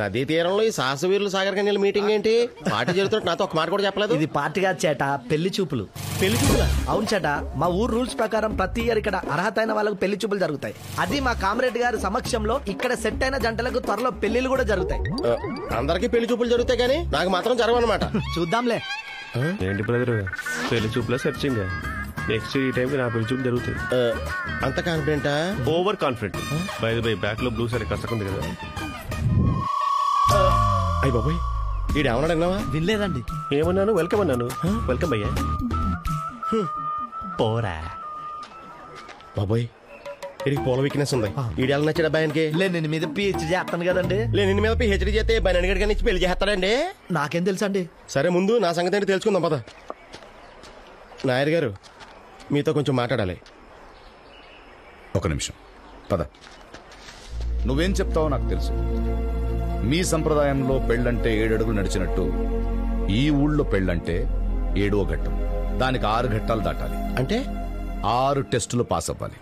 నదీ తీరంలో ఈ సాహసవీరులు సాగర్ కన్యల మీటింగ్ ఏంటి? పార్టీ జరుగుతున్నట్టు నాతో ఒక మాట కూడా చెప్పలేదు. ఇది పార్టీగా చేట, పెళ్లి చూపులు. పెళ్లి చూపులా? అవును చేట, మా ఊరు రూల్స్ ప్రకారం ప్రతి ఇయర్ ఇక్కడ అర్హత అయిన వాళ్ళకు పెళ్లి చూపులు జరుగుతాయి. అది మా కామ్రేడ్ గారి సమక్షంలో ఇక్కడ సెట్ అయిన జంటలకు త్వరలో పెళ్లిళ్ళు కూడా జరుగుతాయి. అందరికి పెళ్లి చూపులు జరుగుతాయి కానీ నాకు మాత్రం జరగనమాట. చూద్దాంలే. ఏంటి బ్రదర్, పెళ్లి చూపులా సెర్చింగ్? నెక్స్ట్ ఈ టైంకి నా పెళ్లి చూపు జరుగుతాయి. అంత కాన్ఫిడెంటా? Over confident. బై బ్యాక్ లో బ్లూ సారీ కసకుంది కదా. అయ్య బాబాయ్, ఈడేమన్నాడు అన్నావా? వినలేదండి. ఏమన్నాను? వెల్కమ్ అన్నాను. వెల్కమ్ అయ్యా. పోరా బాబాయ్, ఇది పూల వీక్నెస్ ఉంది. ఈడేళ్ళ నచ్చాడు అబ్బాయికి. నేను మీద పిహెచ్డి చేస్తాను కదండి. నిన్న మీద పిహెచ్డీ చేస్తే బయనగడిగా నుంచి పెళ్లి చేస్తాడండి. నాకేం తెలుసండి. సరే ముందు నా సంగతి ఏంటి తెలుసుకుందాం పద. నాయర్ గారు, మీతో కొంచెం మాట్లాడాలి. ఒక నిమిషం పద. నువ్వేం చెప్తావో నాకు తెలుసు. మీ పెళ్ళంటే 7 అడుగులు నడిచినట్టు ఈ ఊళ్ళో పెళ్ళంటే 7వ ఘట్టం. దానికి 6 ఘట్టాలు దాటాలి. అంటే 6 టెస్టులు పాస్ అవ్వాలి.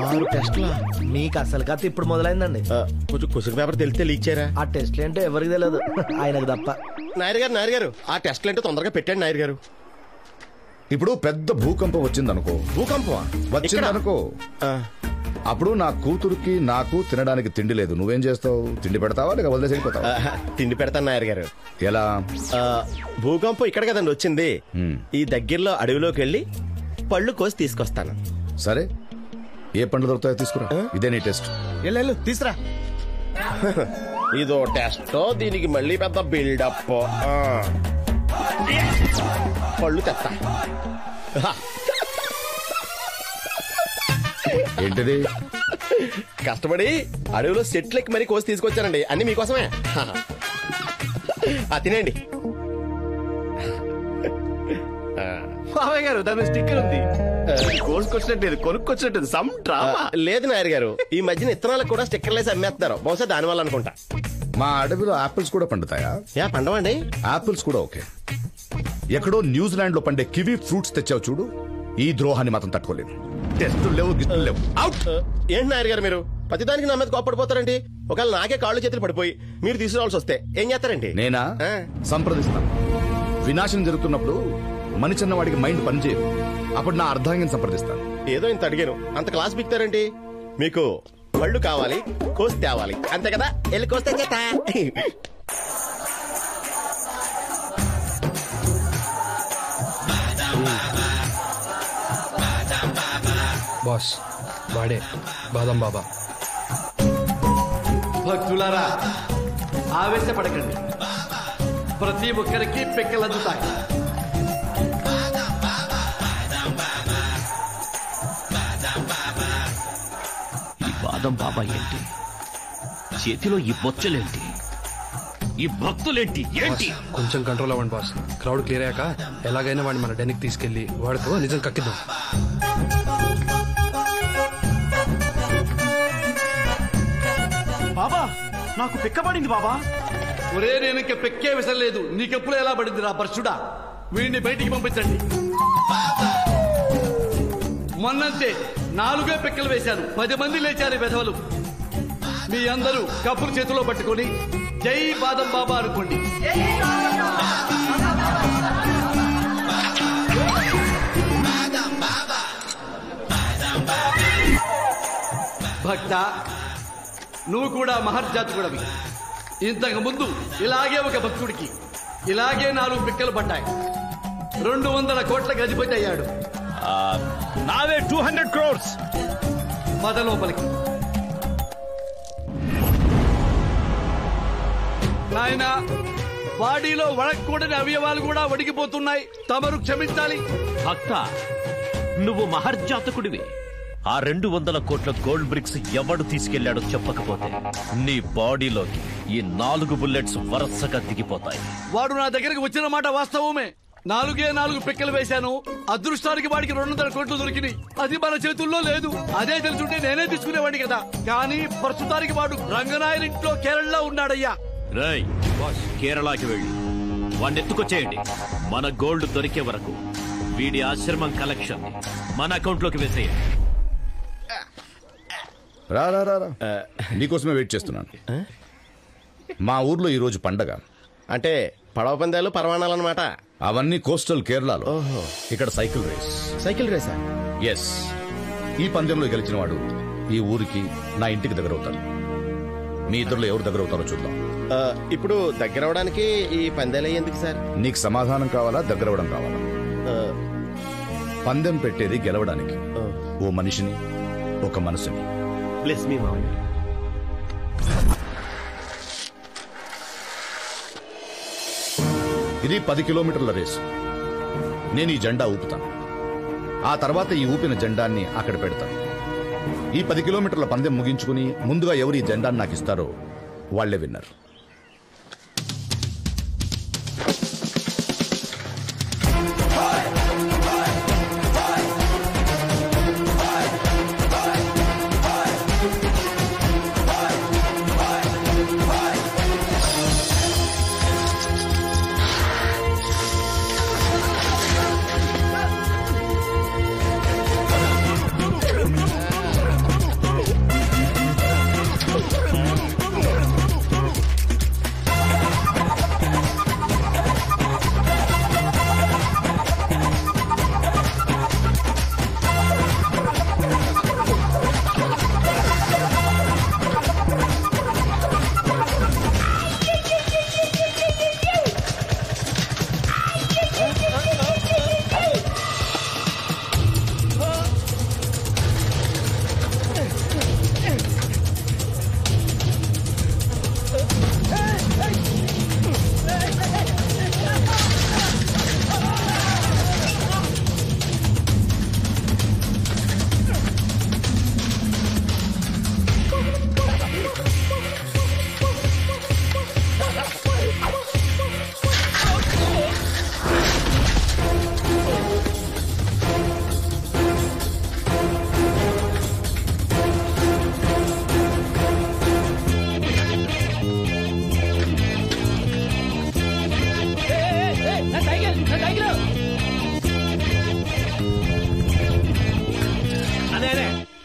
6 టెస్టులా? మీకు అసలు కథ ఇప్పుడు మొదలైందండి. కొంచెం క్వశ్చన్ పేపర్ తెలిస్తే లీక్ చేయరా? ఆ టెస్ట్లు ఏంటో ఎవరికి తెలియదు, ఆయనకు తప్ప. నాయర్ గారు ఆ టెస్ట్లు ఏంటో తొందరగా పెట్టండి నాయర్ గారు. ఇప్పుడు పెద్ద భూకంపం వచ్చిందనుకో. భూకంపం వచ్చిందనుకో, అప్పుడు నా కూతురికి నాకు తినడానికి తిండి లేదు. నువ్వేం చేస్తావు? తిండి పెడతావా లేక వదిలేసి వెళ్ళిపోతావా? తిండి పెడతాను నాయర్ గారు. ఎలా? భూకంపం ఇక్కడ కదండి వచ్చింది. ఈ దగ్గరలో అడవిలోకి వెళ్ళి పళ్ళు కోసి తీసుకొస్తాను. సరే, ఏ పండ్లు దొరుకుతాయో తీసుకురా. ఇదే నీ టెస్ట్. వెళ్ళు తీసురా. ఇదో టెస్ట్, దీనికి మళ్ళీ పెద్ద బిల్డప్. పళ్ళు తెస్తా. ఏంటిది? కష్టపడి అడవిలో సెట్లెక్కి మరీ కోసి తీసుకొచ్చానండి. అన్ని మీకోసమే. తినండి. బాబాయ్ గారు, దాని స్టిక్కర్ ఉంది. కోసుకొచ్చినట్టు కొనుక్కొచ్చినట్టు సమ్ డ్రామా. లేదు నాయర్ గారు, ఈ మధ్యన ఇత్తనాలకు కూడా స్టిక్కర్లు వేసి అమ్మేస్తున్నారు. బహుశా దానివల్ల అనుకుంటా. మా అడవిలో ఆపిల్స్ కూడా పండుతాయా? పండవండి. ఆపిల్స్ కూడా ఓకే. ఎక్కడో న్యూజిలాండ్ లో పండే కివీ ఫ్రూట్స్ తెచ్చావు చూడు, ఈ ద్రోహాన్ని మాత్రం తట్టుకోలేదు. టెస్టులు లేవు, గిస్టులు లేవు. ఏంటి నాయర్ గారు మీరు ప్రతిదానికి నా మీద కోపడిపోతారండి? ఒకవేళ నాకే కాళ్ళు చేతులు పడిపోయి మీరు తీసుకురావాల్సి వస్తే ఏం చేస్తారండి? నేనా సంప్రదిస్తాను. వినాశనం జరుగుతున్నప్పుడు మనిషి అన్నవాడికి మైండ్ పనిచేయదు. అప్పుడు నా అర్ధాంగిని సంప్రదిస్తాను. ఏదో ఇంత అడిగాను, అంత క్లాస్ బిక్తారండి? మీకు పళ్ళు కావాలి, కోసి తేవాలి, అంతే కదా? వెళ్ళి కోస్తే చేత. బాస్, వాడే బాదం బాబా. భక్తులారా, ఆవేశపడకండి. ప్రతి ఒక్కరికి పిక్కలు అందుతాయి. ఈ బాదం బాబా ఏంటి? చేతిలో ఈ బొచ్చలేంటి? ఈ భక్తులేంటి? ఏంటి? కొంచెం కంట్రోల్ అవ్వండి బాస్. క్రౌడ్ క్లియర్ అయ్యాక ఎలాగైనా వాడిని మన డెన్కి తీసుకెళ్లి వాడితో నిజం కక్కిద్దాం. బాబా, నాకు పిక్కబడింది బాబా. ఒరే, నేను ఇంక పెక్కే విషయం లేదు. నీకెప్పుడు ఎలా పడింది రా పరశుడా? వీడిని బయటికి పంపించండి. మొన్నంతే 4 పిక్కలు వేశాను, 10 మంది లేచారు వెధవలు. మీ అందరూ కప్పులు చేతిలో పట్టుకొని జై బాదం బాబా అనుకోండి. భక్త, నువ్వు కూడా మహర్జాతకుడవి. ఇంతకు ముందు ఇలాగే ఒక భక్తుడికి ఇలాగే 4 పిక్కలు పడ్డాయి. 200 కోట్ల గజపతి అయ్యాడు. నావే 200 crores. పద లోపలికి. నాయనా, బాడీలో వడకూడని అవయవాలు కూడా వడికిపోతున్నాయి. తమరు క్షమించాలి. భక్త, నువ్వు మహర్జాతకుడివి. ఆ 200 కోట్ల గోల్డ్ బ్రిక్స్ ఎవడు తీసుకెళ్లాడో చెప్పకపోతే నీ బాడీలోకి ఈ 4 బుల్లెట్స్ వరుసగా దిగిపోతాయి. వాడు నా దగ్గరికి వచ్చిన మాట వాస్తవమే. 4 పిక్కలు వేశాను. అదృష్టానికి వాడికి 200 కోట్లు దొరికినాయి. అది మన చేతుల్లో లేదు. అదే తెలుసుంటే నేనే తీసుకునేవాడిని కదా. కానీ ప్రస్తుతానికి వాడు రంగనాయని ఇంట్లో కేరళలో ఉన్నాడయ్యా. రై, కేరళకి వెళ్ళి వాడిని ఎత్తుకొచ్చేయండి. మన గోల్డ్ దొరికే వరకు వీడి ఆశ్రమం కలెక్షన్ మన అకౌంట్ లోకి వేసేయండి. రా రా రా రా. నీకోసమే వెయిట్ చేస్తున్నాను. మా ఊర్లో ఈ రోజు పండగ. అంటే పడవ పందాలు పరవాణాలు అనమాట. అవన్నీ కోస్టల్ కేరళలో. ఇక్కడ సైకిల్ రేస్. సైకిల్ రేసా? ఎస్. ఈ పందెంలో గెలిచిన వాడు ఈ ఊరికి నా ఇంటికి దగ్గరవుతాడు. మీ ఇద్దరులో ఎవరు దగ్గరవుతారో చూద్దాం. ఇప్పుడు దగ్గరవడానికి ఈ పందాలు ఎందుకు సార్? నీకు సమాధానం కావాలా, దగ్గరవడం కావాలా? పందెం పెట్టేది గెలవడానికి. ఓ మనిషిని, ఒక మనసుని. బ్లెస్ మీ మావయ్య. ఇది 10 కిలోమీటర్ల రేసు. నేను ఈ జెండా ఊపుతాను. ఆ తర్వాత ఈ ఊపిన జెండాన్ని అక్కడ పెడతాను. ఈ 10 కిలోమీటర్ల పందెం ముగించుకుని ముందుగా ఎవరు ఈ జెండాన్ని నాకు ఇస్తారో వాళ్లే విన్నర్.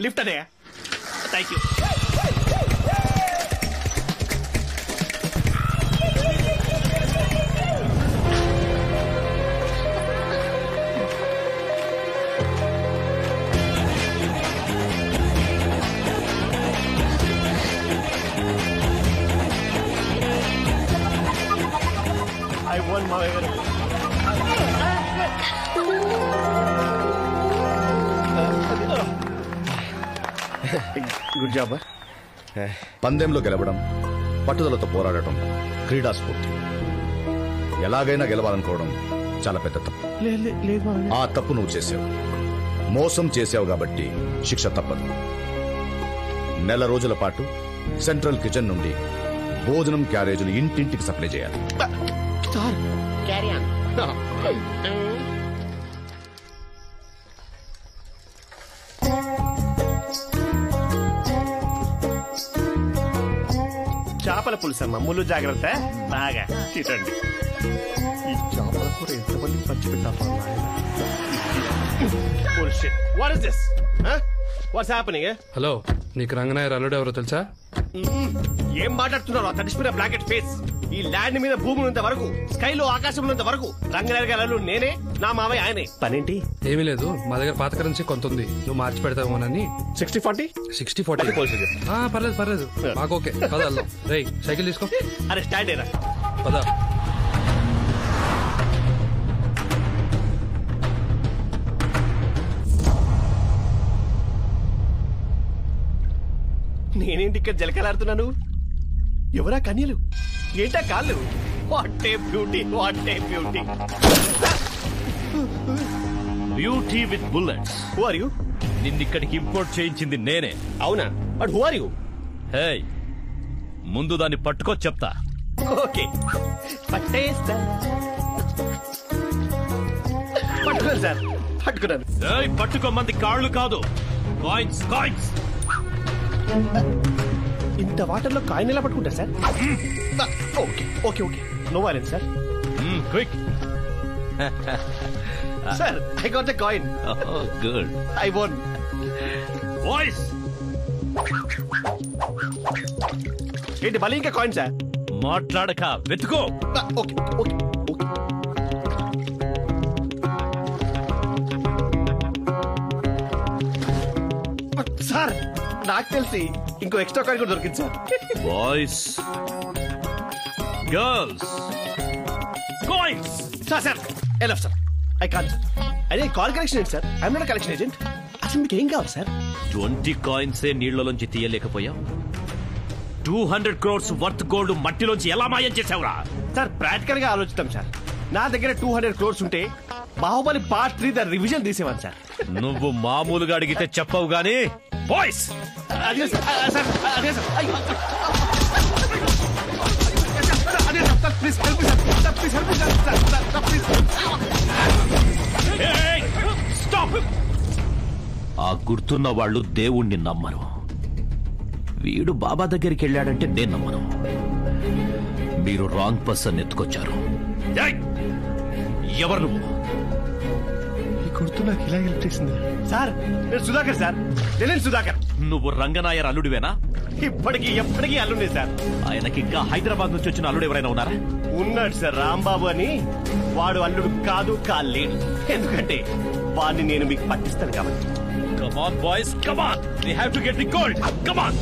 లిఫ్ట్ అదే. Thank you. I won, మావయ్య గారు. Good job. పందెంలో గెలవడం, పట్టుదలతో పోరాడటం క్రీడా స్ఫూర్తి. ఎలాగైనా గెలవాలనుకోవడం చాలా పెద్ద తప్పు. ఆ తప్పు నువ్వు చేసావు. మోసం చేసావు కాబట్టి శిక్ష తప్పదు. 1 నెల రోజుల పాటు సెంట్రల్ కిచెన్ నుండి భోజనం క్యారేజీలు ఇంటింటికి సప్లై చేయాలి. చేపల పులుసు అమ్మ, ముళ్ళు జాగ్రత్త. బాగా తినండి. ఈ చేపల కూర ఎంతమంది పంచిపెట్టాలి? What is this? What's happening? Hello, నీకు రంగనాయర్ అల్లుడు ఎవరో తెలుసా? ఏం మాట్లాడుతున్నారు? ఆ తడిసిపోయిన బ్లాకెట్ ఫేస్. ఈ ల్యాండ్ మీద భూమి ఉన్నంత వరకు, స్కైలో ఆకాశం ఉన్నంత వరకు రంగనాయర్ గారు నేనే, నా మావయ్య ఆయనే. పనేంటి? ఏమీ లేదు, మా దగ్గర పాత కరెన్సీ కొంత ఉంది, నువ్వు మార్చి పెడతావునని. 60-40? 60-40. పర్లేదు పర్లేదు, మాకు ఓకే. పద వెళ్దాం. రేయ్, సైకిల్ తీసుకో. అరే స్టాండ్ ఏరా. పద. నేనేంటి ఇక్కడ జలకలాడుతున్నాను? ఎవరా కన్యలు? ఏంటా కాళ్ళు? What a beauty, what a beauty. Beauty with bullets. Who are you? నిన్నిక్కడికి ఇంపోర్ట్ చేయించింది నేనే. అవునా? But who are you? Hey, ముందు దాన్ని పట్టుకో చెప్తా. ఓకే, పట్టేస్తా. పట్టుకోండి సార్, పట్టుకున్నాను. పట్టుకోమంది కాళ్ళు కాదు, కాయిన్స్. కాయిన్స్. ఇంత వాటర్లో కాయిన్ ఎలా పట్టుకుంటారు sir? Okay okay okay, no violence sir. Quick. Sir, I got the coin. Good. I won. Voice, ఏంటి మళ్ళీ ఇంకా కాయిన్ సార్? మాట్లాడక వెతుకో. ఓకే ఓకే ఓకే. సార్ నాకు తెలిసి ఇంకో ఎక్స్ట్రా కాయిన్ కూడా దొరికింది sir. Boys, girls, coins. Sir sir enough sir, I can't. అదే కాల్ కలెక్షన్ ఏంటి sir? I'm not collection agent. అసలు మీకు ఏం కావాలి సార్? 20 కాయిన్సే నీళ్లలోంచి తీయలేకపోయాం. 200 crores వర్త్ గోల్డ్ మట్టిలోంచి ఎలా మాయం చేసావురా? సార్ ప్రాక్టికల్ గా ఆలోచిస్తాం సార్. నా దగ్గర 200 crores ఉంటే బాహుబలి పార్ట్ 3 ద రివిజన్ తీసేవాను సార్. నువ్వు మామూలుగా అడిగితే చెప్పవు గానీ బాయ్స్, అదే సార్, అదే సార్. అయ్యో. అదే sir, please help me sir, please help me sir, please. Stop. ఆ గుర్తున్న వాళ్ళు దేవుణ్ణి నమ్మరు. వీడు బాబా దగ్గరికి వెళ్ళాడంటే నేను నమ్మను. మీరు రాంగ్ పర్సన్ ఎత్తుకొచ్చారు. ఎవరు నువ్వు? గుర్తు నాకు ఇలా హెల్ప్ చేసింది సార్. నేను సుధాకర్ సార్, నేను సుధాకర్. నువ్వు రంగనాయర్ అల్లుడివేనా? ఇప్పటికీ ఎప్పటికీ అల్లుండే సార్. ఆయనకి ఇంకా హైదరాబాద్ నుంచి వచ్చిన అల్లుడు ఎవరైనా ఉన్నారా? ఉన్నాడు సార్, రాంబాబు అని. వాడు అల్లుడు కాదు, కాలేడు. ఎందుకంటే వాడిని నేను మీకు పట్టిస్తాను కాబట్టి. Come on, boys, come on. We have to get the gold. Come on.